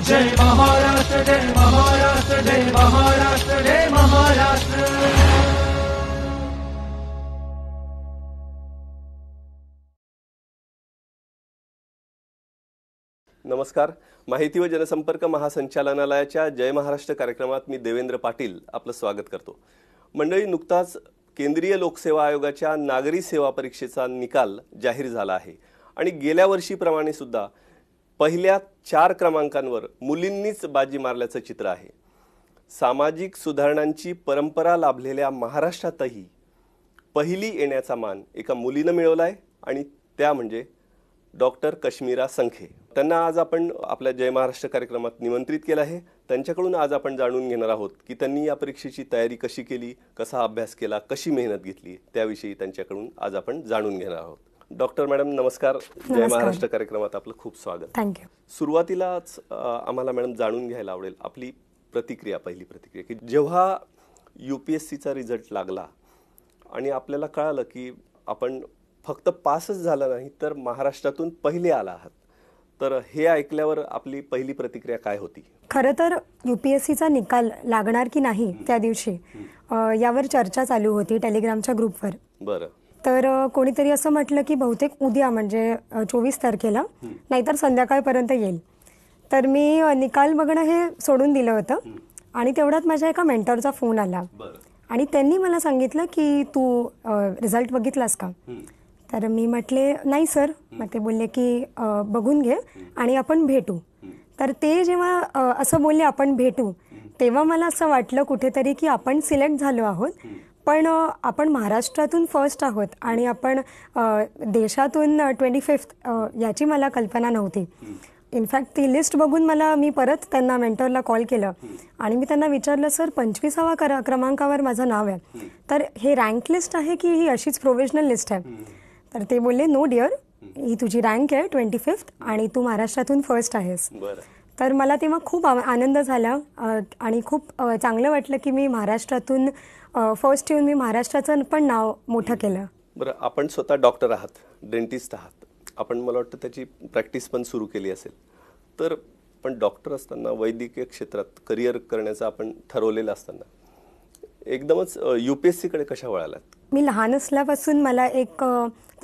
जय महाराष्ट्र, जय महाराष्ट्र, जय महाराष्ट्र, जय महाराष्ट्र। नमस्कार. माहिती व जनसंपर्क महासंचालनालयाच्या जय महाराष्ट्र कार्यक्रमात मी देवेंद्र पाटील आपलं स्वागत करतो. मंडळी, नुकताच केंद्रीय लोकसेवा आयोगाच्या नागरी सेवा परीक्षेचा निकाल जाहीर झाला आहे आणि गेल्या वर्षीप्रमाणे सुद्धा पहिल्या 4 क्रमांकांवर मुलींनीच बाजी मारल्याचं चित्र आहे. सामाजिक सुधारणांची परंपरा लाभलेल्या महाराष्ट्रातही पहिली येण्याचा मान एका मुलीनं मिळवलाय आणि त्या म्हणजे डॉक्टर कश्मीरा संखे. त्यांना आज आपण आपल्या जय महाराष्ट्र कार्यक्रमात निमंत्रित केलं आहे. त्यांच्याकडून आज आपण जाणून घेणार आहोत की त्यांनी या परीक्षेची तयारी कशी केली, कसा अभ्यास केला, कशी मेहनत घेतली, त्याविषयी त्यांच्याकडून आज आपण जाणून घेणार आहोत. डॉक्टर मॅडम नमस्कार. जय महाराष्ट्र कार्यक्रमात आपलं खूप स्वागत. थँक्यू. सुरुवातीलाच आम्हाला मॅडम जाणून घ्यायला आवडेल आपली प्रतिक्रिया, पहिली प्रतिक्रिया की जेव्हा UPSCचा रिझल्ट लागला आणि आपल्याला कळालं की आपण फक्त पासच झाला नाही तर महाराष्ट्रातून पहिले आला आहात, तर हे ऐकल्यावर आपली पहिली प्रतिक्रिया काय होती? खरं तर UPSCचा निकाल लागणार की नाही त्या दिवशी यावर चर्चा चालू होती टेलिग्रामच्या ग्रुपवर. बरं. तर कोणीतरी असं म्हटलं की बहुतेक उद्या म्हणजे 24 तारखेला नाहीतर संध्याकाळपर्यंत येईल. तर मी निकाल बघणं हे सोडून दिलं होतं आणि तेवढ्यात माझ्या एका मेंटरचा फोन आला आणि त्यांनी मला सांगितलं की तू रिझल्ट बघितलास का? तर मी म्हटले नाही सर. मग ते बोलले की बघून घे आणि आपण भेटू. तर ते जेव्हा असं बोलले आपण भेटू, तेव्हा मला असं वाटलं कुठेतरी की आपण सिलेक्ट झालो आहोत, पण आपण महाराष्ट्रातून फर्स्ट आहोत आणि आपण देशातून 25th याची मला कल्पना नव्हती. इनफॅक्ट ती लिस्ट बघून मी परत त्यांना मेंटरला कॉल केलं आणि मी त्यांना विचारलं सर 25व्या क्रमांकावर माझं नाव आहे, तर हे रँक लिस्ट आहे की ही अशीच प्रोव्हिजनल लिस्ट आहे? तर ते बोलले नो डिअर, ही तुझी रँक आहे 25th आणि तू महाराष्ट्रातून फर्स्ट आहेस. तर मला तेव्हा खूप आनंद झाला आणि खूप चांगलं वाटलं की मी महाराष्ट्रातून फर्स्ट येऊन मी महाराष्ट्राचं पण नाव मोठं केलं. बरं, आपण स्वतः डॉक्टर आहात, डेंटिस्ट आहात, आपण मला वाटतं त्याची प्रॅक्टिस पण सुरू केली असेल, तर पण डॉक्टर असताना वैद्यकीय क्षेत्रात करिअर करण्याचं आपण ठरवलेलं असताना एकदमच UPSCकडे कशा वळालात? मी लहान असल्यापासून मला एक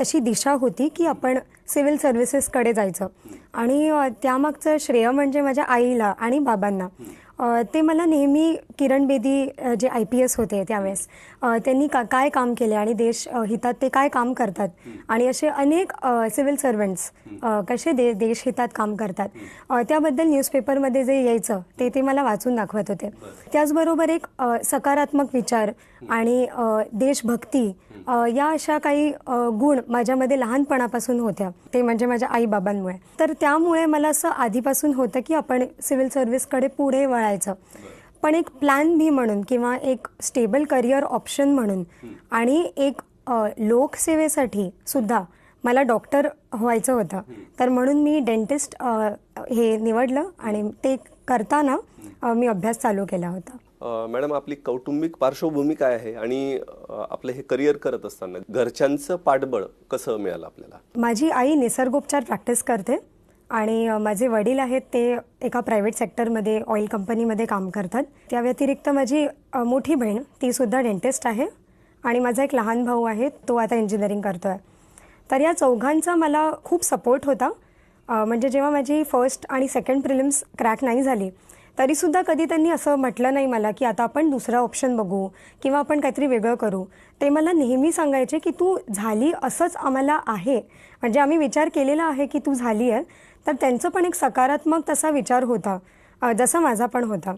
तशी दिशा होती की आपण सिव्हिल सर्व्हिसेसकडे जायचं आणि त्यामागचं श्रेय म्हणजे माझ्या आईला आणि बाबांना. ते मला नेहमी किरण बेदी जे IPS होते त्यावेळेस त्यांनी काय काम केले आणि देश हितात ते काय काम करतात आणि असे अनेक सिव्हिल सर्वंट्स कसे देश हितात काम करतात त्याबद्दल न्यूजपेपरमध्ये जे यायचं ते मला वाचून दाखवत होते. त्याचबरोबर एक सकारात्मक विचार आणि देशभक्ती या अशा काही गुण माझ्यामध्ये लहानपणापासून होत्या, ते म्हणजे माझ्या आईबाबांमुळे. तर त्यामुळे मला असं आधीपासून होतं की आपण सिव्हिल सर्व्हिसकडे पुढे वळायचं, पण एक प्लॅन B म्हणून किंवा एक स्टेबल करिअर ऑप्शन म्हणून आणि एक लोकसेवेसाठी सुद्धा मला डॉक्टर व्हायचं होतं. तर म्हणून मी डेंटिस्ट हे निवडलं आणि ते करताना मी अभ्यास चालू केला होता. मॅडम, आपली कौटुंबिक पार्श्वभूमी काय आहे आणि आपलं हे करिअर करत असताना घरच्यांचं पाठबळ कसं मिळालं आपल्याला? माझी आई निसर्गोपचार प्रॅक्टिस करते आणि माझे वडील आहेत ते एका प्रायव्हेट सेक्टरमध्ये ऑइल कंपनीमध्ये काम करतात. त्या व्यतिरिक्त माझी मोठी बहीण ती सुद्धा डेंटिस्ट आहे आणि माझा एक लहान भाऊ आहे, तो आता इंजिनिअरिंग करतोय. तर या चौघांचा मला खूप सपोर्ट होता. म्हणजे जेव्हा माझी फर्स्ट आणि सेकंड प्रिलिम्स क्रॅक नाही झाली तरीसुद्धा कधी त्यांनी असं म्हटलं नाही मला की आता आपण दुसरा ऑप्शन बघू किंवा आपण काहीतरी वेगळं करू. ते मला नेहमी सांगायचे की तू झाली असंच आम्हाला आहे, म्हणजे आम्ही विचार केलेला आहे की तू झाली आहे. तर त्यांचं पण एक सकारात्मक तसा विचार होता, जसा माझा पण होता.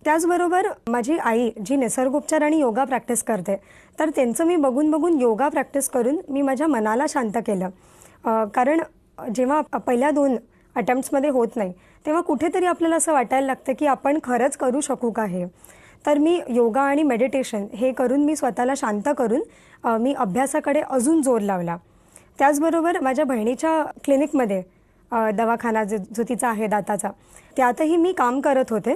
त्याचबरोबर माझी आई जी निसर्गोपचार आणि योगा प्रॅक्टिस करते, तर त्यांचं मी बघून योगा प्रॅक्टिस करून मी माझ्या मनाला शांत केलं. कारण जेव्हा पहिल्या 2 अटेम्प्ट्समध्ये होत नाही तेव्हा कुठेतरी आपल्याला असं वाटायला लागतं की आपण खरंच करू शकू का हे. तर मी योगा आणि मेडिटेशन हे करून मी स्वतःला शांत करून मी अभ्यासाकडे अजून जोर लावला. त्याचबरोबर माझ्या बहिणीच्या क्लिनिकमध्ये दवाखाना जो तिचा आहे दाताचा, त्यातही मी काम करत होते.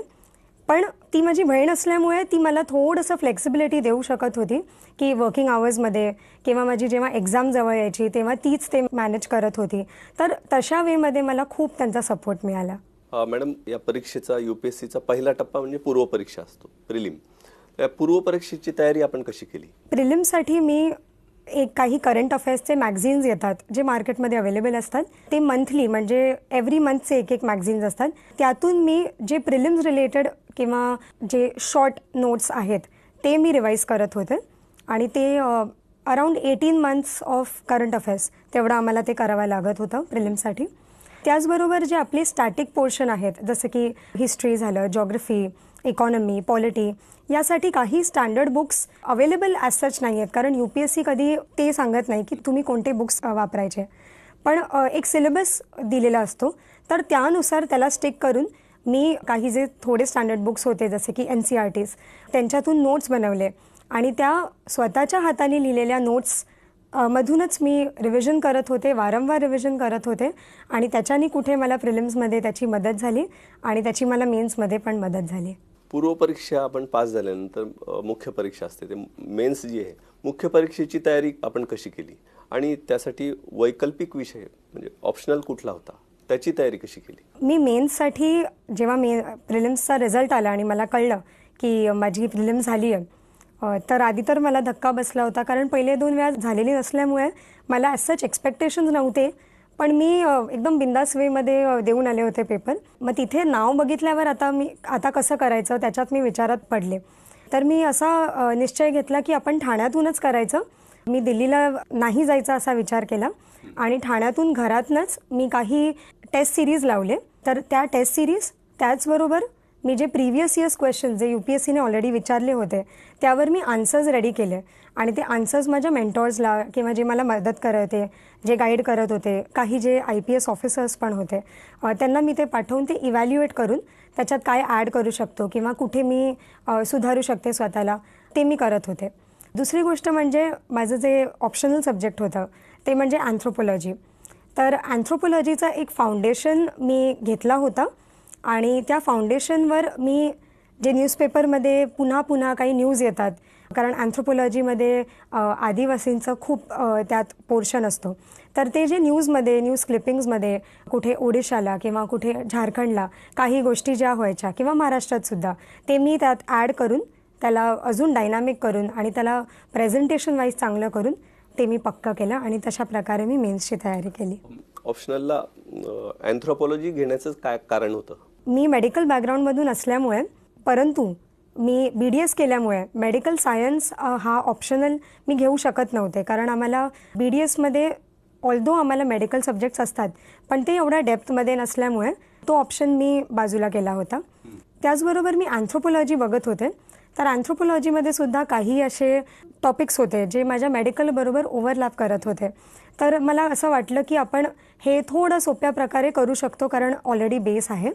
पण ती माझी बहीण असल्यामुळे ती मला थोडंसं फ्लेक्सिबिलिटी देऊ शकत होती की वर्किंग आवर्समध्ये किंवा माझी जेव्हा एक्झाम जवळ यायची तेव्हा तीच ते मॅनेज करत होती. तर तशा वेमध्ये मला खूप त्यांचा सपोर्ट मिळाला. मॅडम, या परीक्षेचा UPSCचा पहिला टप्पा म्हणजे पूर्वपरीक्षा असतो, प्रिलिम. त्या पूर्वपरीक्षेची तयारी आपण कशी केली? प्रिलिमसाठी मी काही करंट अफेअर्सचे मॅगझिन्स येतात जे मार्केटमध्ये अवेलेबल असतात. ते मंथली म्हणजे एव्हरी मंथचे एक मॅगझिन्स असतात. त्यातून मी जे प्रिलिम्स रिलेटेड किंवा जे शॉर्ट नोट्स आहेत ते मी रिवाईज करत होते आणि ते around 18 months of current affairs तेवढं आम्हाला ते करावं लागत होतं प्रिलिम्ससाठी. त्याचबरोबर जे आपले स्टॅटिक पोर्शन आहेत जसं की हिस्ट्री झालं, जॉग्रफी, इकॉनॉमी, पॉलिटी, यासाठी काही standard books available as such नाही आहेत, कारण UPSC कधी ते सांगत नाही की तुम्ही कोणते बुक्स वापरायचे. पण एक सिलेबस दिलेला असतो, तर त्यानुसार त्याला स्टिक करून मी काही जे थोडे स्टँडर्ड बुक्स होते जसे की NCERTs त्यांच्यातून नोट्स बनवले आणि त्या स्वतःच्या हाताने लिहिलेल्या नोट्स मधूनच मी रिव्हिजन करत होते, वारंवार रिव्हिजन करत होते आणि त्याच्याने कुठे मला प्रिलिम्समध्ये त्याची मदत झाली आणि त्याची मला मेन्समध्ये पण मदत झाली. पूर्वपरीक्षा आपण पास झाल्यानंतर मुख्य परीक्षा असते, ते मेन्स जी आहे, मुख्य परीक्षेची तयारी आपण कशी केली आणि त्यासाठी वैकल्पिक विषय म्हणजे ऑप्शनल कुठला होता, त्याची तयारी कशी केली? मी मेन्ससाठी जेव्हा प्रिलिम्सचा रिझल्ट आला आणि मला कळलं की माझी प्रिलिम्स झाली आहे, तर आधी तर मला धक्का बसला होता, कारण पहिले 2 वेळा झालेली नसल्यामुळे मला ॲज सच एक्सपेक्टेशन्स नव्हते. पण मी एकदम बिंदास वेमध्ये देऊन आले होते पेपर. मग तिथे नाव बघितल्यावर आता कसं करायचं त्याच्यात मी विचारात पडले. तर मी असा निश्चय घेतला की आपण ठाण्यातूनच करायचं. मी दिल्लीला नाही जायचा असा विचार केला आणि ठाण्यातून घरातनंच मी काही टेस्ट सिरीज लावले. तर त्या टेस्ट सिरीज त्याचबरोबर मी जे प्रिव्हियस इयर्स क्वेश्चन जे UPSCने ऑलरेडी विचारले होते त्यावर मी आन्सर्स रेडी केले आणि ते आन्सर्स माझ्या मेंटॉर्सला किंवा जे मला मदत करत होते, जे गाईड करत होते, काही जे IPS ऑफिसर्स पण होते, त्यांना मी ते पाठवून ते इव्हॅल्युएट करून त्याच्यात काय ॲड करू शकतो किंवा कुठे मी सुधारू शकते स्वतःला ते मी करत होते. दुसरी गोष्ट म्हणजे माझं जे ऑप्शनल सब्जेक्ट होतं ते म्हणजे अँथ्रोपॉलॉजी. तर अँथ्रोपॉलॉजीचा एक फाउंडेशन मी घेतला होता आणि त्या फाउंडेशनवर मी जे न्यूजपेपरमध्ये पुन्हा काही न्यूज येतात, कारण अँथ्रोपॉलॉजीमध्ये आदिवासींचं खूप त्यात पोर्शन असतो, तर ते जे न्यूज क्लिपिंग्समध्ये कुठे ओडिशाला किंवा कुठे झारखंडला काही गोष्टी ज्या व्हायच्या किंवा महाराष्ट्रात सुद्धा, ते मी त्यात ॲड करून त्याला अजून डायनामिक करून आणि त्याला प्रेझेंटेशन वाईज चांगलं करून ते मी पक्का केलं आणि तशा प्रकारे मी मेन्सची तयारी केली. ऑप्शनलला अँथ्रोपॉलॉजी घेण्याचं काय कारण होतं? मी मेडिकल बॅकग्राऊंडमधून असल्यामुळे, परंतु मी BDS केल्यामुळे मेडिकल सायन्स हा ऑप्शनल मी घेऊ शकत नव्हते, कारण आम्हाला BDSमध्ये ऑल्दो आम्हाला मेडिकल सब्जेक्ट्स असतात पण ते एवढ्या डेप्थमध्ये नसल्यामुळे तो ऑप्शन मी बाजूला केला होता. त्याचबरोबर मी अँथ्रोपॉलॉजी बघत होते, तर अँथ्रोपॉलॉजीमध्ये सुद्धा काही असे टॉपिक्स होते जे माझ्या मेडिकलबरोबर ओव्हरलॅप करत होते. तर मला असं वाटलं की आपण हे थोडं सोप्या प्रकारे करू शकतो, कारण ऑलरेडी बेस आहे.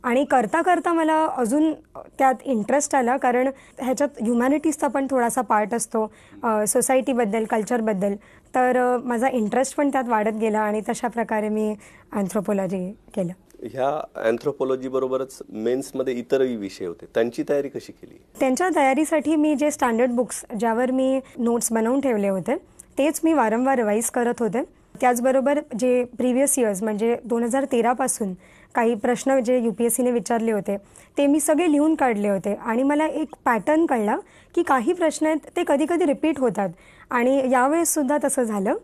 आणि करता मला अजून त्यात इंटरेस्ट आला, कारण ह्याच्यात ह्युमॅनिटीजचा पण थोडासा पार्ट असतो, सोसायटीबद्दल, कल्चरबद्दल. तर माझा इंटरेस्ट पण त्यात वाढत गेला आणि तशा प्रकारे मी अँथ्रोपॉलॉजी केलं. ह्या अँथ्रोपॉलॉजी बरोबरच मेन्समध्ये इतरही विषय होते, त्यांची तयारी कशी केली? त्यांच्या तयारीसाठी मी जे स्टँडर्ड बुक्स ज्यावर मी नोट्स बनवून ठेवले होते तेच मी वारंवार रिवाईज करत होते. त्याचबरोबर जे प्रिव्हियस इयर्स म्हणजे 2013 पासून काही प्रश्न जे UPSCने विचारले होते ते मी सगळे लिहून काढले होते आणि मला एक पॅटर्न कळला की काही प्रश्न आहेत ते कधी रिपीट होतात. आणि यावेळेस सुद्धा तसं झालं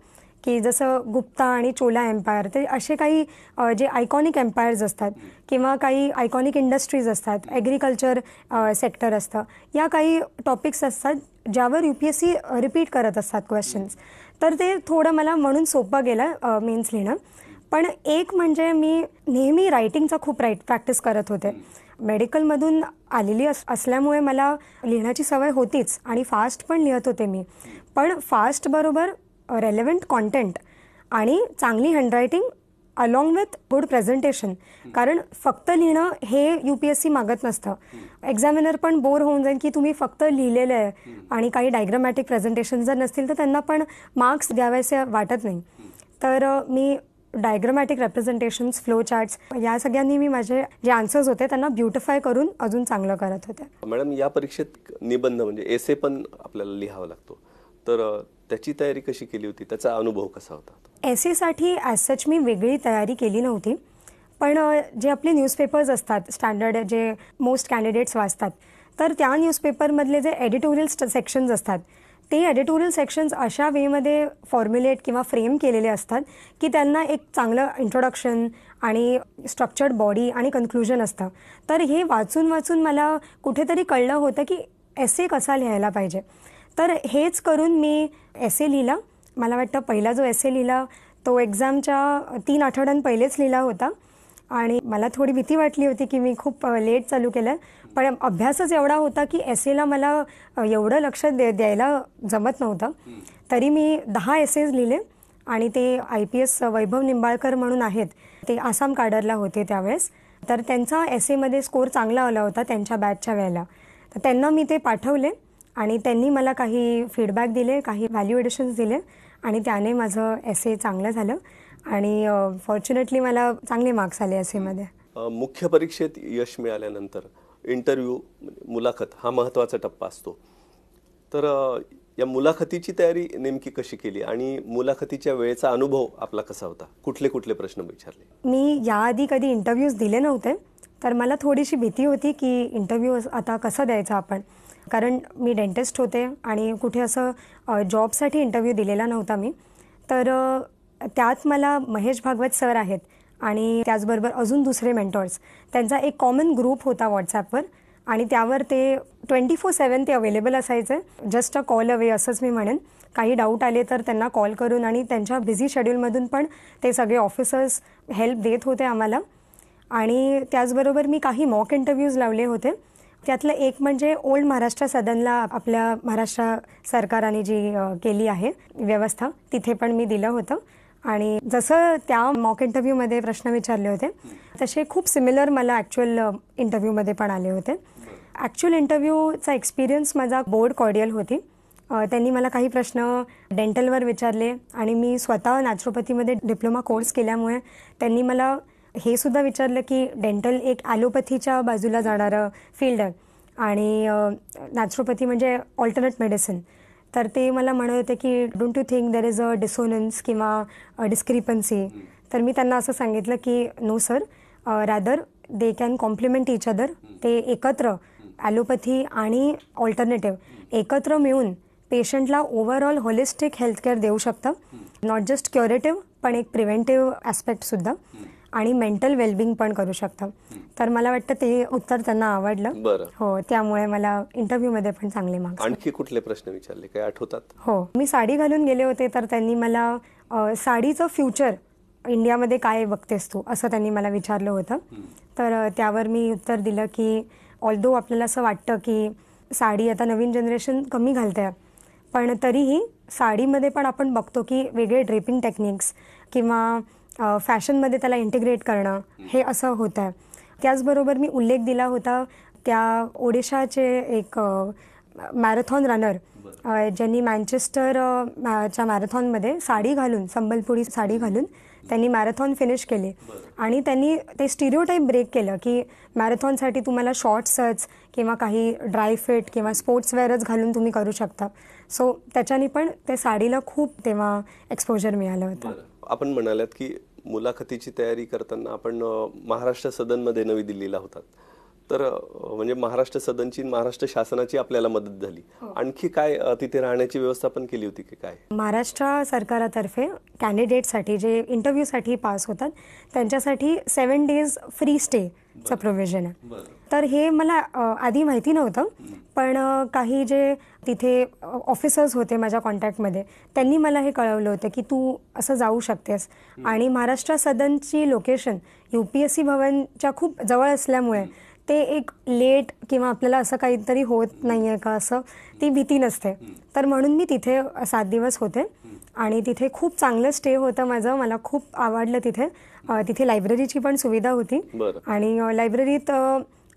की जसं गुप्ता आणि चोला एम्पायर, ते असे काही जे आयकॉनिक एम्पायर्स असतात किंवा काही आयकॉनिक इंडस्ट्रीज असतात, ॲग्रिकल्चर सेक्टर असतं, या काही टॉपिक्स असतात ज्यावर UPSC रिपीट करत असतात क्वेश्चन्स. तर ते थोडं मला म्हणून सोपं गेलं मेन्स लिहिणं. पण एक म्हणजे मी नेहमी रायटिंगचा खूप प्रॅक्टिस करत होते. मेडिकलमधून आलेली असल्यामुळे मला लिहिण्याची सवय होतीच आणि फास्ट पण लिहत होते मी. पण फास्ट बरोबर रेलेव्हंट कॉन्टेंट आणि चांगली handwriting along with good presentation, कारण फक्त लिहिणं हे UPSC मागत नसतं. एक्झामिनर पण बोर होऊन जाईल की तुम्ही फक्त लिहिलेलं आहे आणि काही डायग्रामॅटिक प्रेझेंटेशन जर नसतील तर त्यांना पण मार्क्स द्यावेसे वाटत नाही. तर मी डायग्रामॅटिक रेप्रेझेंटेशन्स, फ्लो चार्ट्स या सगळ्यांनी मी माझे जे आन्सर्स होते त्यांना ब्युटिफाय करून अजून चांगलं करत होते. मॅडम, या परीक्षेत निबंध म्हणजे एसे पण आपल्याला लिहावा लागतो, तर त्याची तयारी कशी केली होती, त्याचा अनुभव कसा होता? एसेसाठी ॲज सच मी वेगळी तयारी केली नव्हती, पण जे आपले न्यूजपेपर्स असतात स्टँडर्ड जे मोस्ट कॅन्डिडेट्स वाचतात, तर त्या न्यूजपेपरमधले जे एडिटोरियल सेक्शन्स असतात ते एडिटोरियल सेक्शन्स अशा वेमध्ये फॉर्म्युलेट किंवा फ्रेम केलेले असतात की त्यांना एक चांगलं इंट्रोडक्शन आणि स्ट्रक्चर्ड बॉडी आणि कन्क्लुजन असतं. तर हे वाचून वाचून मला कुठेतरी कळलं होतं की एसे कसा लिहायला पाहिजे. तर हेच करून मी एसे लिहिला. मला वाटतं पहिला जो एसे लिहिला तो एक्झामच्या 3 आठवड्यां पहिलेच लिहिला होता आणि मला थोडी भीती वाटली होती की मी खूप लेट चालू केलं, पण अभ्यासच एवढा होता की एसेला मला एवढं लक्ष द्यायला जमत नव्हतं. तरी मी 10 एसेज लिहिले आणि ते IPS वैभव निंबाळकर म्हणून आहेत, ते आसाम काडरला होते त्यावेळेस. तर त्यांचा एसेमध्ये स्कोर चांगला आला होता त्यांच्या बॅचच्या वेळेला. तर त्यांना मी ते पाठवले आणि त्यांनी मला काही फीडबॅक दिले, काही व्हॅल्यू एडिशन्स दिले आणि त्याने माझं एसे चांगलं झालं आणि फॉर्च्युनेटली मला चांगले मार्क्स आले एसेमध्ये. मुख्य परीक्षेत यश मिळाल्यानंतर इंटरव्ह्यू मुलाखत हा महत्त्वाचा टप्पा असतो. तर या मुलाखतीची तयारी नेमकी कशी केली आणि मुलाखतीच्या वेळेचा अनुभव आपला कसा होता? कुठले कुठले प्रश्न विचारले? मी याआधी कधी इंटरव्ह्यूज दिले नव्हते, तर मला थोडीशी भीती होती की इंटरव्ह्यू आता कसं द्यायचा आपण, कारण मी डेंटिस्ट होते आणि कुठे असं जॉबसाठी इंटरव्ह्यू दिलेला नव्हता मी. तर त्यात मला महेश भागवत सर आहेत आणि त्याचबरोबर अजून दुसरे मेंटॉर्स, त्यांचा एक कॉमन ग्रुप होता व्हॉट्सॲपवर आणि त्यावर ते 24/7 ते अवेलेबल असायचे. जस्ट अ कॉल अवे असंच मी म्हणेन. काही डाऊट आले तर त्यांना कॉल करून आणि त्यांच्या बिझी शेड्यूलमधून पण ते सगळे ऑफिसर्स हेल्प देत होते आम्हाला. आणि त्याचबरोबर मी काही मॉक इंटरव्ह्यूज लावले होते. त्यातलं एक म्हणजे ओल्ड महाराष्ट्र सदनला आपल्या महाराष्ट्र सरकारने जी केली आहे व्यवस्था, तिथे पण मी दिलं होतं. आणि जसं त्या मॉक इंटरव्ह्यूमध्ये प्रश्न विचारले होते तसे खूप सिमिलर मला ॲक्च्युअल इंटरव्ह्यूमध्ये पण आले होते. ॲक्च्युअल इंटरव्ह्यूचा एक्सपिरियन्स माझा बोर्ड कॉर्डियल होती. त्यांनी मला काही प्रश्न डेंटलवर विचारले आणि मी स्वतः नॅचरोपॅथीमध्ये डिप्लोमा कोर्स केल्यामुळे त्यांनी मला हे सुद्धा विचारलं की डेंटल एक ॲलोपॅथीच्या बाजूला जाणारं फील्ड आहे आणि नॅचरोपॅथी म्हणजे ऑल्टरनेट मेडिसिन. तर ते मला म्हणत होते की don't you think there is a dissonance किंवा डिस्क्रिपन्सी. तर मी त्यांना असं सांगितलं की no sir, rather they can compliment each other. ते एकत्र ॲलोपॅथी आणि ऑल्टरनेटिव्ह एकत्र मिळून पेशंटला ओव्हरऑल होलिस्टिक हेल्थकेअर देऊ शकतं. नॉट जस्ट क्युरेटिव्ह पण एक प्रिव्हेंटिव्ह ॲस्पेक्टसुद्धा आणि मेंटल वेलबिंग पण करू शकतं. तर मला वाटतं ते उत्तर त्यांना आवडलं. हो, त्यामुळे मला इंटरव्ह्यूमध्ये पण चांगले मार्क्स. आणखी कुठले प्रश्न विचारले, काय आठवतात? हो, मी साडी घालून गेले होते तर त्यांनी मला साडीचं फ्युचर इंडियामध्ये काय बघतेस तू असं त्यांनी मला विचारलं होतं. तर त्यावर मी उत्तर दिलं की ऑल्दो आपल्याला असं वाटतं की साडी आता नवीन जनरेशन कमी घालते, पण तरीही साडीमध्ये पण आपण बघतो की वेगळे ड्रेपिंग टेक्निक्स किंवा फॅशनमध्ये त्याला इंटिग्रेट करणं हे असं होतं आहे. त्याचबरोबर मी उल्लेख दिला होता त्या ओडिशाचे एक मॅरेथॉन रनर ज्यांनी मँचेस्टरच्या मॅरेथॉनमध्ये साडी घालून, संबलपुरी साडी घालून त्यांनी मॅरेथॉन फिनिश केली आणि त्यांनी ते स्टिरियोटाईप ब्रेक केलं की मॅरेथॉनसाठी तुम्हाला शॉर्ट्सच किंवा काही ड्राय फिट किंवा स्पोर्ट्सवेअरच घालून तुम्ही करू शकता. सो त्याच्याने पण ते साडीला खूप तेव्हा एक्सपोजर मिळालं होतं. आपण म्हणालात की मुलाखतीची तयारी करताना आपण महाराष्ट्र सदनमध्ये नवी दिल्लीला होतात, तर म्हणजे महाराष्ट्र सदनची, महाराष्ट्र शासनाची आपल्याला मदत झाली. आणखी काय तिथे राहण्याची व्यवस्था पण केली होती की काय? महाराष्ट्र सरकारातर्फे कॅन्डिडेटसाठी जे इंटरव्ह्यूसाठी पास होतात त्यांच्यासाठी 7 days फ्री स्टेचं प्रोव्हिजन आहे. तर हे मला आधी माहिती नव्हतं, पण काही जे तिथे ऑफिसर्स होते माझ्या कॉन्टॅक्टमध्ये त्यांनी मला हे कळवलं होतं की तू असं जाऊ शकतेस. आणि महाराष्ट्र सदनची लोकेशन UPSC भवनच्या खूप जवळ असल्यामुळे ते एक लेट किंवा आपल्याला असं काहीतरी होत नाही आहे का असं ती भीती नसते. तर म्हणून मी तिथे 7 दिवस होते आणि तिथे खूप चांगलं स्टे होतं माझं. मला खूप आवडलं तिथे. तिथे लायब्ररीची पण सुविधा होती आणि लायब्ररीत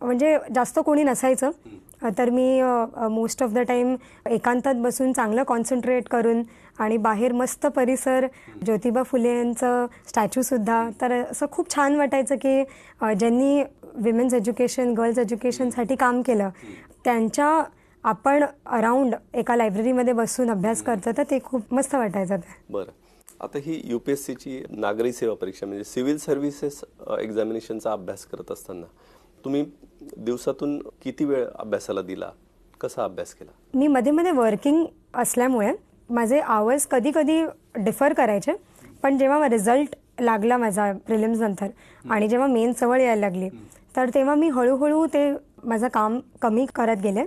म्हणजे जास्त कोणी नसायचं, तर मी मोस्ट ऑफ द टाईम एकांतात बसून चांगलं कॉन्सन्ट्रेट करून आणि बाहेर मस्त परिसर, ज्योतिबा फुले यांचं स्टॅच्यूसुद्धा. तर असं खूप छान वाटायचं की ज्यांनी विमेन्स एज्युकेशन, गर्ल्स एज्युकेशनसाठी काम केलं त्यांच्या आपण अराउंड एका लायब्ररीमध्ये बसून अभ्यास करतो, तर ते खूप मस्त वाटायचं. बरं, आता ही UPSCची नागरी सेवा परीक्षा म्हणजे सिव्हिल सर्व्हिसेस एक्झामिनेशनचा अभ्यास करत असताना तुम्ही दिवसातून किती वेळ अभ्यासाला दिला, कसा अभ्यास केला? मी मध्ये मध्ये वर्किंग असल्यामुळे माझे आवर्स कधी कधी डिफर करायचे, पण जेव्हा रिझल्ट लागला माझा प्रिलिम्स नंतर आणि जेव्हा मेन जवळ यायला लागली तर तेव्हा मी हळूहळू ते माझं काम कमी करत गेले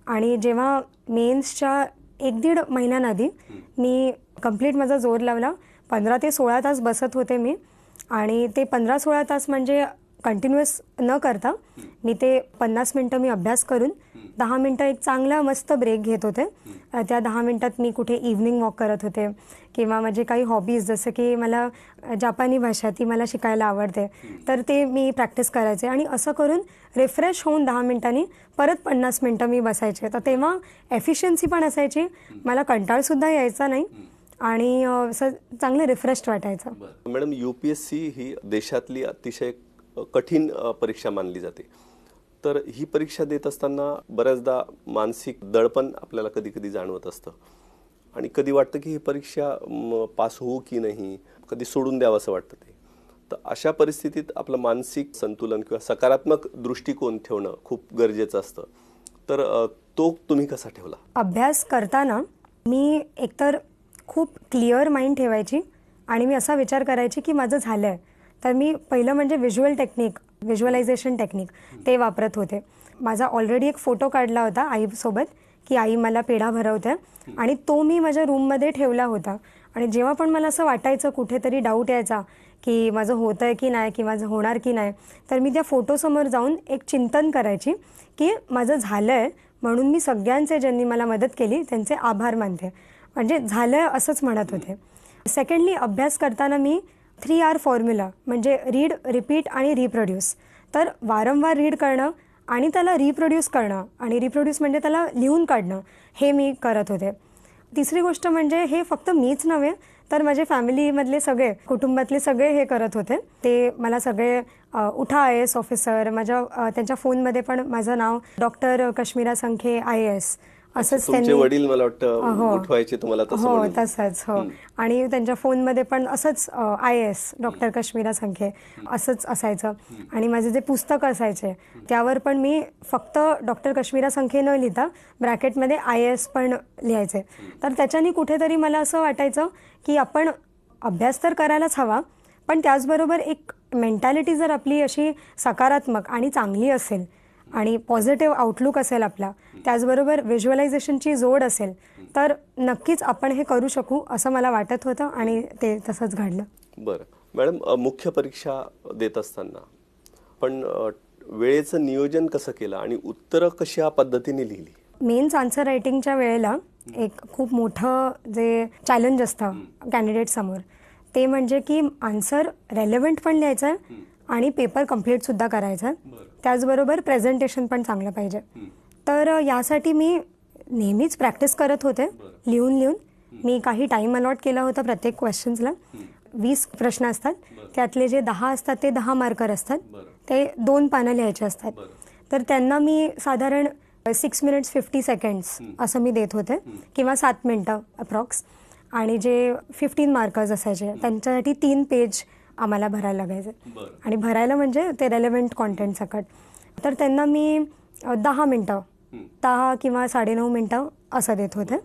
आणि जेव्हा मेन्सच्या 1-1.5 महिन्यांआधी मी कंप्लीट माझा जोर लावला. 15 ते 16 तास बसत होते मी आणि ते 15-16 तास म्हणजे कंटिन्युअस न करता मी ते 50 मिनटं मी अभ्यास करून 10 मिनटं एक चांगला मस्त ब्रेक घेत होते. त्या 10 मिनटात मी कुठे इव्हनिंग वॉक करत होते किंवा माझे काही हॉबीज जसं की मला जापानी भाषा ती मला शिकायला आवडते तर ते मी प्रॅक्टिस करायचे आणि असं करून रिफ्रेश होऊन 10 मिनटांनी परत 50 मिनटं मी बसायचे. तर तेव्हा एफिशियन्सी पण असायची, मला कंटाळसुद्धा यायचा नाही आणि असं चांगलं रिफ्रेश्ड वाटायचं. मॅडम, UPSC ही देशातली अतिशय कठीण परीक्षा मानली जाते. तर ही परीक्षा देत असताना बऱ्याचदा मानसिक दडपण आपल्याला कधी कधी जाणवत असतं आणि कधी वाटतं की ही परीक्षा पास होऊ की नाही, कधी सोडून द्यावं असं वाटतं ते. तर अशा परिस्थितीत आपलं मानसिक संतुलन किंवा सकारात्मक दृष्टिकोन ठेवणं खूप गरजेचं असतं. तर तो तुम्ही कसा ठेवला? अभ्यास करताना मी एकतर खूप क्लिअर माइंड ठेवायची आणि मी असा विचार करायची की माझं झालंय. तर मी पहिलं म्हणजे व्हिज्युअलायझेशन टेक्निक ते वापरत होते. माझा ऑलरेडी एक फोटो काढला होता आईसोबत की आई मला पेढा भरवते आणि तो मी माझ्या रूममध्ये ठेवला होता आणि जेव्हा पण मला असं वाटायचं कुठेतरी डाऊट यायचा की माझं होतं आहे की नाही की माझं होणार की नाही, तर मी त्या फोटोसमोर जाऊन एक चिंतन करायची की माझं झालं आहे म्हणून मी सगळ्यांचे ज्यांनी मला मदत केली त्यांचे आभार मानते, म्हणजे झालं आहे असंच म्हणत होते. सेकंडली अभ्यास करताना मी 3R फॉर्म्युला म्हणजे रीड, रिपीट आणि रिप्रोड्यूस, तर वारंवार रीड करणं आणि त्याला रिप्रोड्यूस करणं आणि रिप्रोड्यूस म्हणजे त्याला लिहून काढणं हे मी करत होते. तिसरी गोष्ट म्हणजे हे फक्त मीच नव्हे तर माझे फॅमिलीमधले सगळे कुटुंबातले सगळे हे करत होते. ते मला सगळे उठा IAS ऑफिसर, त्यांच्या फोनमध्ये पण माझं नाव डॉक्टर कश्मीरा संखे IAS असंच तुमचे वडील मला वाटतं उठवायचे तुम्हाला तसं हो म्हणून. तसंच हो आणि त्यांच्या फोनमध्ये पण असंच IAS डॉक्टर कश्मीरा संखे असंच असायचं आणि माझे जे पुस्तक असायचे त्यावर पण मी फक्त डॉक्टर कश्मीरा संखे न लिहिता ब्रॅकेटमध्ये IAS पण लिहायचे. तर त्याच्याने कुठेतरी मला असं वाटायचं की आपण अभ्यास तर करायलाच हवा, पण त्याचबरोबर एक मेंटॅलिटी जर आपली अशी सकारात्मक आणि चांगली असेल आणि पॉझिटिव्ह आउटलुक असेल आपला, त्याचबरोबर व्हिज्युअलायझेशनची जोड असेल तर नक्कीच आपण हे करू शकू असं मला वाटत होतं आणि ते तसंच घडलं. बरं मॅडम, मुख्य परीक्षा देत असताना पण वेळेचं नियोजन कसं केलं आणि उत्तरं कशा पद्धतीने लिहिली? मेन्स आन्सर रायटिंगच्या वेळेला एक खूप मोठं जे चॅलेंज असतं कॅन्डिडेट समोर ते म्हणजे की आन्सर रेलेव्हंट पण लिहायचं आहे आणि पेपर कम्प्लीट सुद्धा करायचा आहे, त्याचबरोबर प्रेझेंटेशन पण चांगलं पाहिजे. तर यासाठी मी नेहमीच प्रॅक्टिस करत होते लिहून. मी काही टाईम अलॉट केला होता प्रत्येक क्वेश्चन्सला. 20 प्रश्न असतात, त्यातले जे 10 असतात ते 10 मार्कर असतात, ते 2 पानं लिहायचे असतात. तर त्यांना मी साधारण 6 minutes 50 seconds असं मी देत होते किंवा 7 मिनटं अप्रॉक्स. आणि जे 15 मार्कर्स असायचे त्यांच्यासाठी 3 पेज आम्हाला भरायला लागायचे आणि भरायला म्हणजे ते रेलेव्हंट कॉन्टेंट सकट. तर त्यांना मी 10 मिनटं 10 किंवा 9.5 मिनटं असं देत होते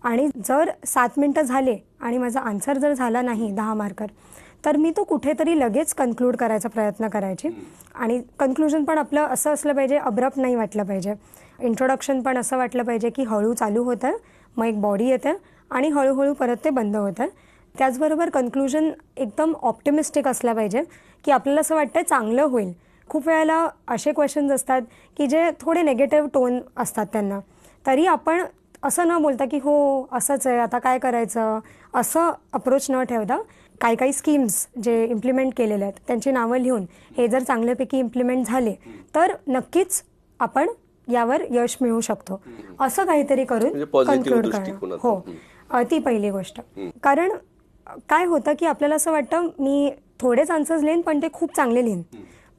आणि जर 7 मिनटं झाले आणि माझा आन्सर जर झाला नाही 10 मार्कर तर मी तो कुठेतरी लगेच कन्क्लूड करायचा प्रयत्न करायची. आणि कन्क्लुजन पण आपलं असं असलं पाहिजे, अब्रप्ट नाही वाटलं पाहिजे. इंट्रोडक्शन पण असं वाटलं पाहिजे की हळू चालू होतं, मग एक बॉडी येते आणि हळूहळू परत ते बंद होतं. त्याचबरोबर कन्क्लुजन एकदम ऑप्टिमिस्टिक असला पाहिजे की आपल्याला असं वाटतं चांगलं होईल. खूप वेळेला असे क्वेश्चन्स असतात की जे थोडे नेगेटिव्ह टोन असतात त्यांना, तरी आपण असं न बोलता की हो असंच आहे आता काय करायचं असं अप्रोच न ठेवता काही स्कीम्स जे इम्प्लिमेंट केलेले आहेत त्यांची नावं लिहून हे जर चांगल्यापैकी इम्प्लिमेंट झाले तर नक्कीच आपण यावर यश मिळवू शकतो असं काहीतरी करून कन्क्लूड करणं. हो, ती पहिली गोष्ट. कारण काय होतं की आपल्याला असं वाटतं मी थोडेच आन्सर्स लिहीन पण ते खूप चांगले लिहीन,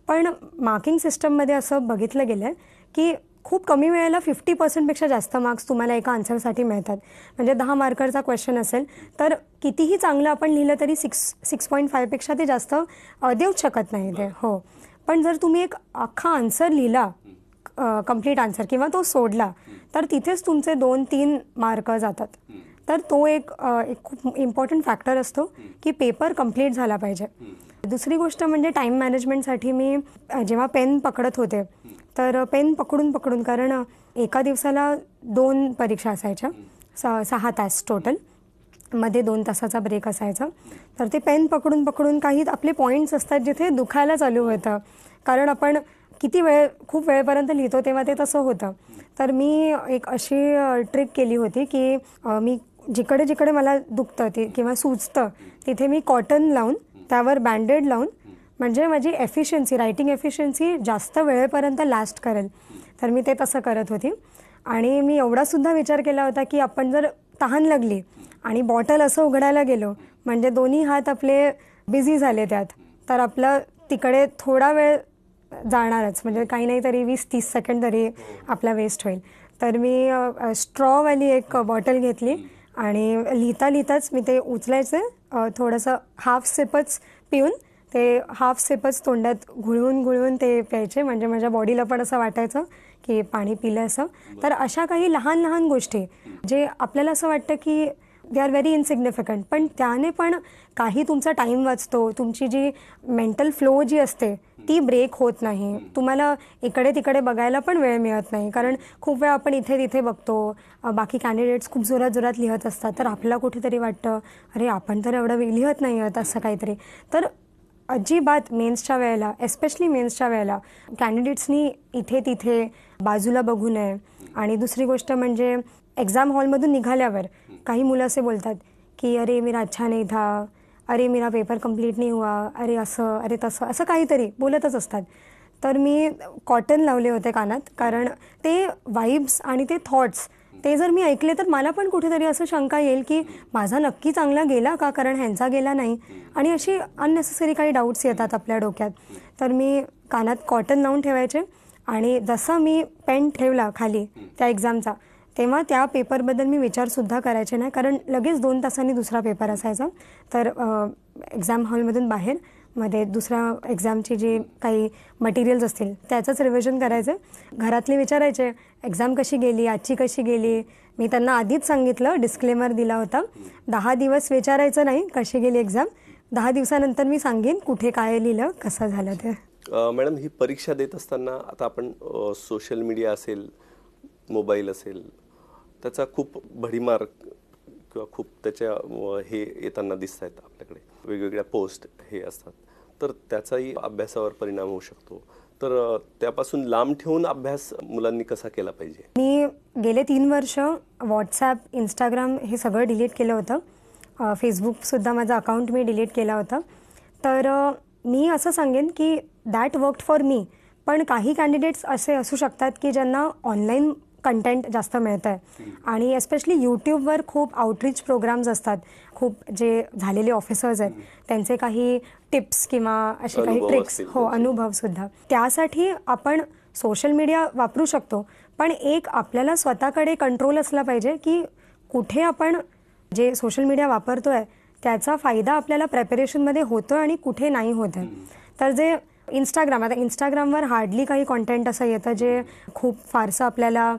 पण मार्किंग सिस्टममध्ये असं बघितलं गेलं की खूप कमी वेळेला 50% जास्त मार्क्स तुम्हाला एका आन्सरसाठी मिळतात. म्हणजे 10 मार्करचा क्वेश्चन असेल तर कितीही चांगलं आपण लिहिलं तरी 6.5 पेक्षा ते जास्त देऊच शकत नाही ते. हो, पण जर तुम्ही एक अख्खा आन्सर लिहिला, कम्प्लीट आन्सर, किंवा तो सोडला, तर तिथेच तुमचे 2-3 मार्क जातात. तर तो एक खूप इम्पॉर्टंट फॅक्टर असतो की पेपर कम्प्लीट झाला पाहिजे. दुसरी गोष्ट म्हणजे टाईम मॅनेजमेंटसाठी मी जेव्हा पेन पकडत होते तर पेन पकडून कारण एका दिवसाला 2 परीक्षा असायच्या, 6 तास टोटल, मध्ये 2 तासाचा ब्रेक असायचा. तर ते पेन पकडून काही आपले पॉईंट्स असतात जिथे दुखायला चालू होतं, कारण आपण खूप वेळेपर्यंत लिहितो तेव्हा ते तसं होतं. तर मी एक अशी ट्रिक केली होती की मी जिकडे मला दुखतं किंवा सुचतं तिथे मी कॉटन लावून त्यावर बँडेड लावून, म्हणजे माझी रायटिंग एफिशियन्सी जास्त वेळेपर्यंत लास्ट करेल. तर मी ते तसं करत होती. आणि मी एवढासुद्धा विचार केला होता की आपण जर तहान लागली आणि बॉटल असं उघडायला गेलो म्हणजे दोन्ही हात आपले बिझी झाले त्यात, तर आपलं तिकडे थोडा वेळ जाणारच, म्हणजे काही नाही तरी 20-30 सेकंड तरी आपला वेस्ट होईल. तर मी स्ट्रॉवाली एक बॉटल घेतली आणि लिहिताच मी ते उचलायचे, थोडंसं हाफ सिपच पिऊन ते हाफ सिपच तोंडात घुळवून ते प्यायचे, म्हणजे माझ्या बॉडीला पण असं वाटायचं की पाणी पिलं असं. तर अशा काही लहान गोष्टी जे आपल्याला असं वाटतं की दे आर व्हेरी इनसिग्निफिकंट, पण त्याने पण काही तुमचा टाईम वाचतो, तुमची जी मेंटल फ्लो जी असते ती ब्रेक होत नाही, तुम्हाला इकडे तिकडे बघायला पण वेळ मिळत नाही. कारण खूप वेळा आपण इथे तिथे बघतो, बाकी कॅन्डिडेट्स खूप जोरात लिहत असतात, तर आपल्याला कुठेतरी वाटतं अरे आपण तर एवढं लिहत नाही आहोत असं काहीतरी. तर अजिबात मेन्सच्या वेळेला, एस्पेशली मेन्सच्या वेळेला कॅन्डिडेट्सनी इथे तिथे बाजूला बघू नये. आणि दुसरी गोष्ट म्हणजे एक्झाम हॉलमधून निघाल्यावर काही मुलं असे बोलतात की अरे मेरा अच्छा नहीं था, अरे मेरा पेपर कंप्लीट नहीं हुआ, अरे असं अरे तसं असं काहीतरी बोलतच असतात. तर मी कॉटन लावले होते कानात, कारण ते वाइब्स आणि ते थॉट्स ते जर मी ऐकले तर मला पण कुठेतरी असं शंका येईल की माझा नक्की चांगला गेला का, कारण ह्यांचा गेला नाही, आणि अशी अननेसेसरी काही डाऊट्स येतात आपल्या डोक्यात. तर मी कानात कॉटन लावून ठेवायचे आणि जसं मी पेन ठेवला खाली त्या एक्झामचा तेव्हा त्या पेपरबद्दल मी विचारसुद्धा करायचे नाही, कारण लगेच 2 तासांनी दुसरा पेपर असायचा. तर एक्झाम हॉलमधून बाहेर मध्ये दुसऱ्या एक्झामची जी काही मटेरियल्स असतील त्याचंच रिव्हिजन करायचं. घरातले विचारायचे एक्झाम कशी गेली, आजची कशी गेली. मी त्यांना आधीच सांगितलं, डिस्क्लेमर दिला होता, 10 दिवस विचारायचं नाही कशी गेली एक्झाम, 10 दिवसानंतर मी सांगेन कुठे काय लिहिलं, कसं झालं ते. मॅडम, ही परीक्षा देत असताना आता आपण सोशल मीडिया असेल, मोबाईल असेल, त्याचा खूप भडीमार किंवा खूप त्याच्या हे येताना दिसत आहेत आपल्याकडे, वेगवेगळ्या पोस्ट हे असतात, तर त्याचाही अभ्यासावर परिणाम होऊ शकतो. तर त्यापासून लांब ठेवून अभ्यास मुलांनी कसा केला पाहिजे? मी गेले 3 वर्ष व्हॉट्सॲप, इंस्टाग्राम हे सगळं डिलीट केलं होतं. फेसबुकसुद्धा माझा अकाउंट मी डिलीट केला होता. तर मी असं सांगेन की दॅट वर्कड फॉर मी. पण काही कॅन्डिडेट्स असे असू शकतात की ज्यांना ऑनलाईन कंटेंट जास्त मिळतं आहे, आणि एस्पेशली यूट्यूबवर खूप आउटरीच प्रोग्राम्स असतात, खूप जे झालेले ऑफिसर्स आहेत त्यांचे काही टिप्स किंवा असे काही ट्रिक्स, अनुभवसुद्धा. त्यासाठी आपण सोशल मीडिया वापरू शकतो, पण एक आपल्याला स्वतःकडे कंट्रोल असला पाहिजे की कुठे आपण जे सोशल मीडिया वापरतो आहे त्याचा फायदा आपल्याला प्रेपरेशनमध्ये होतो आणि कुठे नाही होत आहे. तर जे आता इंस्टाग्रामवर हार्डली काही कॉन्टेंट असं येतं जे खूप फारसं आपल्याला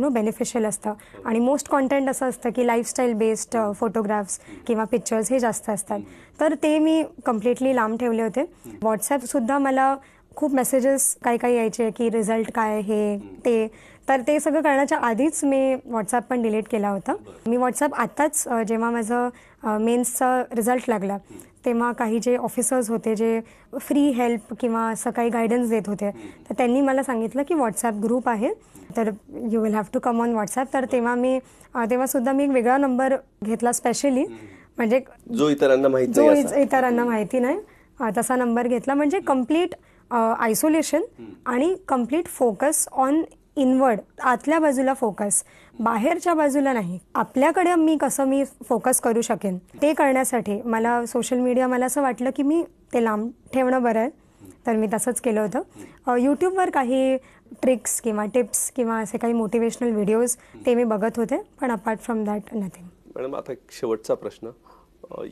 बेनिफिशियल असतं, आणि मोस्ट कॉन्टेंट असं असतं की लाईफस्टाईल बेस्ड फोटोग्राफ्स किंवा पिक्चर्स हे जास्त असतात. तर ते मी कम्प्लिटली लांब ठेवले होते. व्हॉट्सॲपसुद्धा मला खूप मेसेजेस काही यायचे की रिझल्ट काय हे ते, तर ते सगळं करण्याच्या आधीच मी व्हॉट्सॲप पण डिलीट केला होता. मी व्हॉट्सॲप आत्ताच जेव्हा माझं मेन्सचा रिझल्ट लागला तेव्हा काही जे ऑफिसर्स होते जे फ्री हेल्प किंवा असं काही गायडन्स देत होते, तर त्यांनी मला सांगितलं की व्हॉट्सॲप ग्रुप आहे, तर you will have to come on WhatsApp. तर तेव्हासुद्धा मी एक वेगळा नंबर घेतला स्पेशली, म्हणजे जो इतरांना माहिती नाही तसा नंबर घेतला, म्हणजे कम्प्लीट आयसोलेशन आणि कम्प्लीट फोकस ऑन इनवर्ड, आतल्या बाजूला फोकस, बाहेरच्या बाजूला नाही. आपल्याकडे मी फोकस करू शकेन ते करण्यासाठी मला सोशल मीडिया, मला असं वाटलं की मी ते लांब ठेवणं बरं आहे. तर मी तसंच केलं होतं. यूट्यूबवर काही ट्रिक्स किंवा टिप्स किंवा असे काही मोटिवेशनल व्हिडिओज ते मी बघत होते, पण apart from that nothing. Madam, आता एक शेवटचा प्रश्न.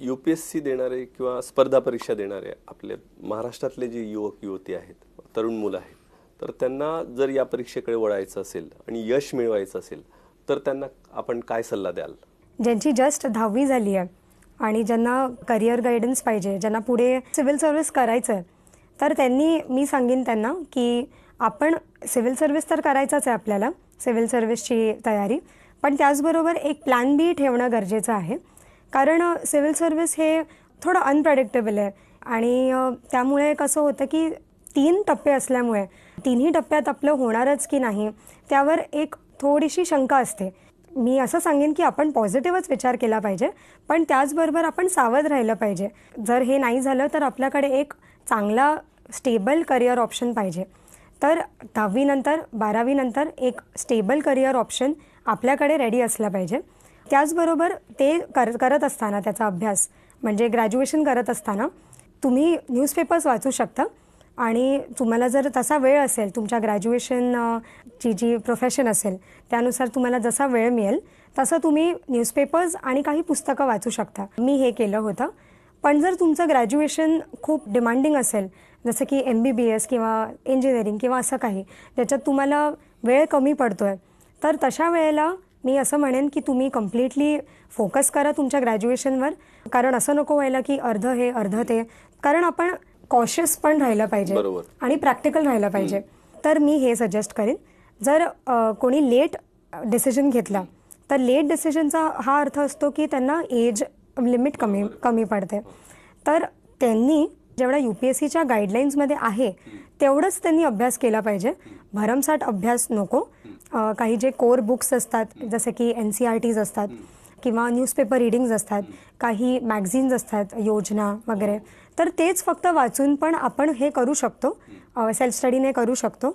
UPSC देणारे किंवा स्पर्धा परीक्षा देणारे आपले महाराष्ट्रातले जे युवक युवती आहेत, तरुण मुलं आहेत, तर त्यांना जर या परीक्षेकडे वळायचं असेल आणि यश मिळवायचं असेल तर त्यांना आपण काय सल्ला द्याल? ज्यांची जस्ट 10वी झाली आहे आणि ज्यांना करिअर गायडन्स पाहिजे, ज्यांना पुढे सिव्हिल सर्व्हिस करायचं आहे, तर त्यांनी, मी सांगेन त्यांना की आपण सिव्हिल सर्व्हिस तर करायचंच आहे आपल्याला, सिव्हिल सर्व्हिसची तयारी, पण त्याचबरोबर एक प्लॅन बी ठेवणं गरजेचं आहे. कारण सिव्हिल सर्व्हिस हे थोडं अनप्रेडिक्टेबल आहे आणि त्यामुळे कसं होतं की 3 टप्पे असल्यामुळे 3ही टप्प्यात आपलं होणारच की नाही त्यावर एक थोडीशी शंका असते. मी असं सांगेन की आपण पॉझिटिव्हच विचार केला पाहिजे, पण त्याचबरोबर आपण सावध राहिलं पाहिजे. जर हे नाही झालं तर आपल्याकडे एक चांगला स्टेबल करिअर ऑप्शन पाहिजे. तर 10वी नंतर 12वी नंतर एक स्टेबल करिअर ऑप्शन आपल्याकडे रेडी असला पाहिजे. त्याचबरोबर ते करत असताना त्याचा अभ्यास म्हणजे ग्रॅज्युएशन करत असताना तुम्ही न्यूजपेपर्स वाचू शकता आणि तुम्हाला जर तसा वेळ असेल, तुमच्या ग्रॅज्युएशनची जी प्रोफेशन असेल त्यानुसार तुम्हाला जसा वेळ मिळेल तसं तुम्ही न्यूजपेपर्स आणि काही पुस्तकं वाचू शकता. मी हे केलं होतं. पण जर तुमचं ग्रॅज्युएशन खूप डिमांडिंग असेल, जसं की MBBS किंवा इंजिनिअरिंग किंवा असं काही ज्याच्यात तुम्हाला वेळ कमी पडतोय, तर तशा वेळेला मी असं म्हणेन की तुम्ही कम्प्लिटली फोकस करा तुमच्या ग्रॅज्युएशनवर. कारण असं नको व्हायला की अर्ध हे अर्ध ते, कारण आपण कॉशियस पण राहिलं पाहिजे आणि प्रॅक्टिकल राहिलं पाहिजे. तर मी हे सजेस्ट करेन, जर कोणी लेट डिसिजन घेतला तर लेट डिसिजनचा हा अर्थ असतो की त्यांना एज लिमिट कमी पडते. तर त्यांनी जेवढा UPSCच्या गाईडलाईन्समध्ये आहे तेवढंच त्यांनी अभ्यास केला पाहिजे. भरमसाठ अभ्यास नको. काही जे कोर बुक्स असतात जसे की NCERTs असतात किंवा न्यूजपेपर रीडिंग्स असतात, काही मॅगझिन्स असतात, योजना वगैरे, तर तेच फक्त वाचून पण आपण हे करू शकतो, सेल्फ स्टडीने करू शकतो.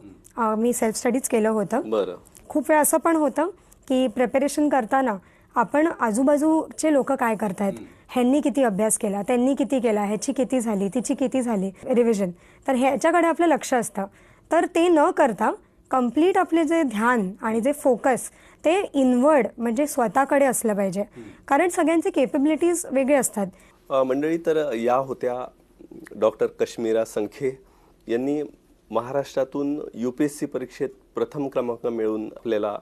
मी सेल्फ स्टडीज केलं होतं. खूप वेळ असं पण होतं की प्रिपरेशन करताना आपण आजूबाजूचे लोक काय करतायत, ह्यांनी किती अभ्यास केला, त्यांनी किती केला, ह्याची किती झाली, तिची किती झाली रिव्हिजन, तर ह्याच्याकडे आपलं लक्ष असतं. तर ते न करता कम्प्लीट आपले जे ध्यान आणि जे फोकस ते इनवर्ड म्हणजे स्वतःकडे असलं पाहिजे. कारण सगळ्यांचे केपेबिलिटीज वेगळे असतात. मंडळी, तर या होत्या डॉक्टर कश्मीरा संखे यांनी महाराष्ट्रातून UPSC परीक्षेत प्रथम क्रमांक मिळवून आपल्याला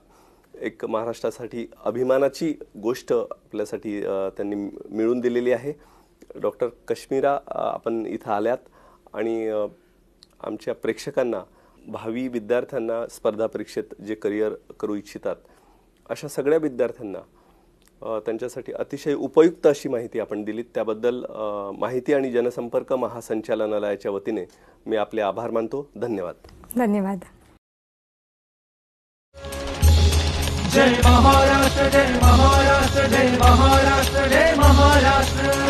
एक महाराष्ट्रासाठी अभिमानाची गोष्ट आपल्यासाठी त्यांनी मिळवून दिलेली आहे. डॉक्टर कश्मीरा, आपण इथं आल्यात आणि आमच्या प्रेक्षकांना, भावी विद्यार्थ्यांना, स्पर्धा परीक्षेत जे करिअर करू इच्छितात अशा सगळ्या विद्यार्थ्यांना त्यांच्यासाठी अतिशय उपयुक्त अशी माहिती आपण दिलीत. त्याबद्दल माहिती आणि जनसंपर्क महासंचालनालयाच्या वतीने मी आपले आभार मानतो. धन्यवाद. धन्यवाद. जय महाराष्ट्र, जय महाराष्ट्र, जय महाराष्ट्र, जय महाराष्ट्र.